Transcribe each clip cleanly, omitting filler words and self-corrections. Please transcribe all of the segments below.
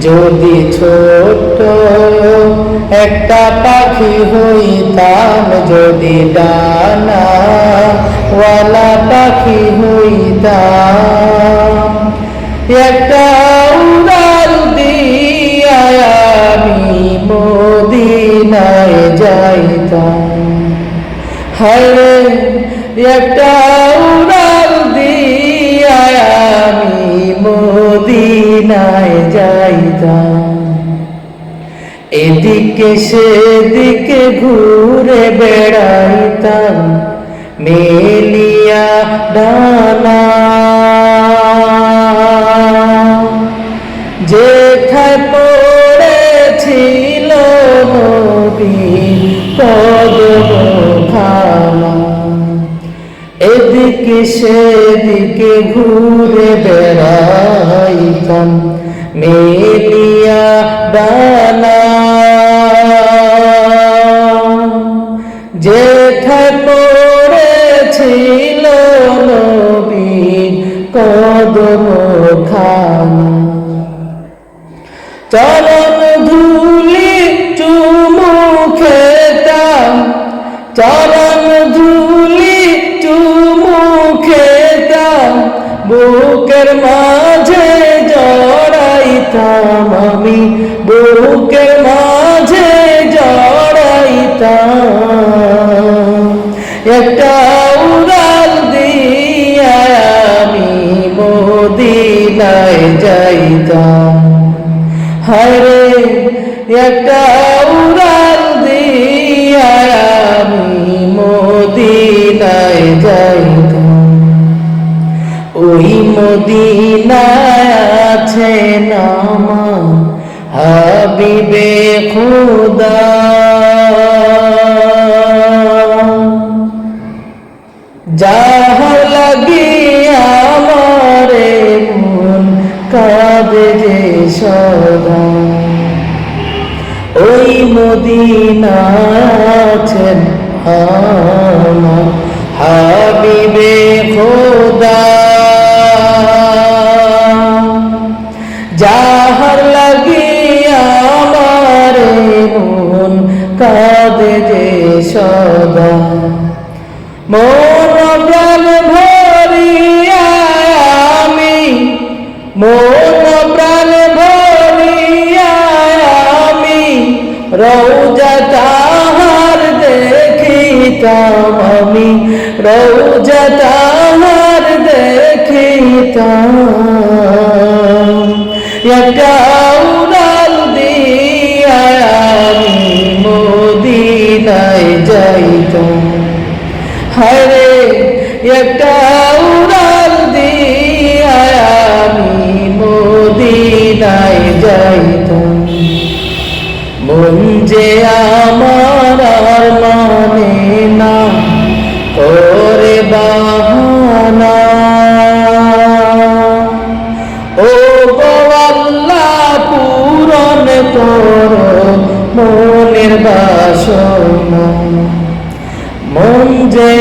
যদি ছোট্ট একটা পাখি হইতাম, যদি ডানাওয়ালা পাখি হইতাম, একটা উড়াল দিয়া আমি মদিনায় যাইতাম। হায়রে একটা উড়াল দিয়া আমি মদিনায় যাইতাম। এদিকে সেদিকে ঘুরে বেড়াইতাম মেলিয়া ডানা, যেথায় পড়েছিল নবীর কদমখানা। এদিকে সেদিকে ঘুরে বেড়াইতাম মেলিয়া ডানা, যেথায় পড়েছিল নবীর কদমখানা। চরণ ধুলি চুমু খেতাম, চরণ ধুলি চুমু খেতাম, বুকের মাঝে জড়াইতাম আমি, বুকের মাঝে জড়াইতাম। একটা উড়াল দিয়া আমি মদিনায় যাইতাম। হায়রে একটা উড়াল দিয়া আমি মদিনায় যাইতাম। ওই মদিনায় আছেন আমার হাবিবে খুদা, যাহার লাগিয়া আমারে মন কাঁদে যে সদা। ওই মদিনায় আছেন আমার হাবিবে খুদা, যাহার লাগিয়া আমারে মন কাঁদে যে সদা। মন প্রাণ ভরিয়া আমি, মন প্রাণ ভরিয়া আমি রওজা তাহার দেখিতাম আমি, রওজা তাহার দেখিতাম। একটা উড়াল দিয়া আমি মদিনায় যাইতাম। হায়রে একটা উড়াল দিয়া আমি মদিনায় যাইতাম। মন যে আমার আর মানে না করে বাহানা, ও গো আল্লাহ পূরণ করো মনের বাসনা। মন যে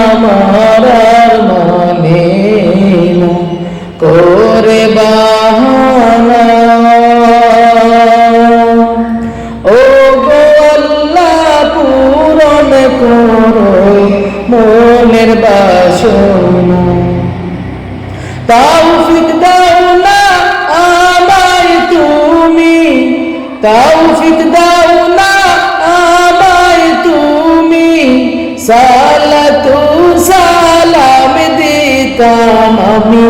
আমার আর মানে না করে বাহানা, ও গো আল্লাহ পূরণ করো মনের বাসনা। তৌফিক দাও না আমায় তুমি, তৌফিক দাও না আমায় তুমি, সালাতু সালাম দিতাম আমি,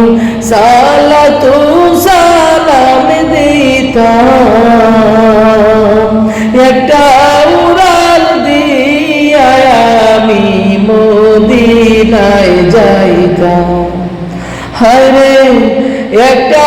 সালাতু সালাম দিতাম। একটা উড়াল দিয়া আমি মদিনায় যাইতাম। হায়রে একটা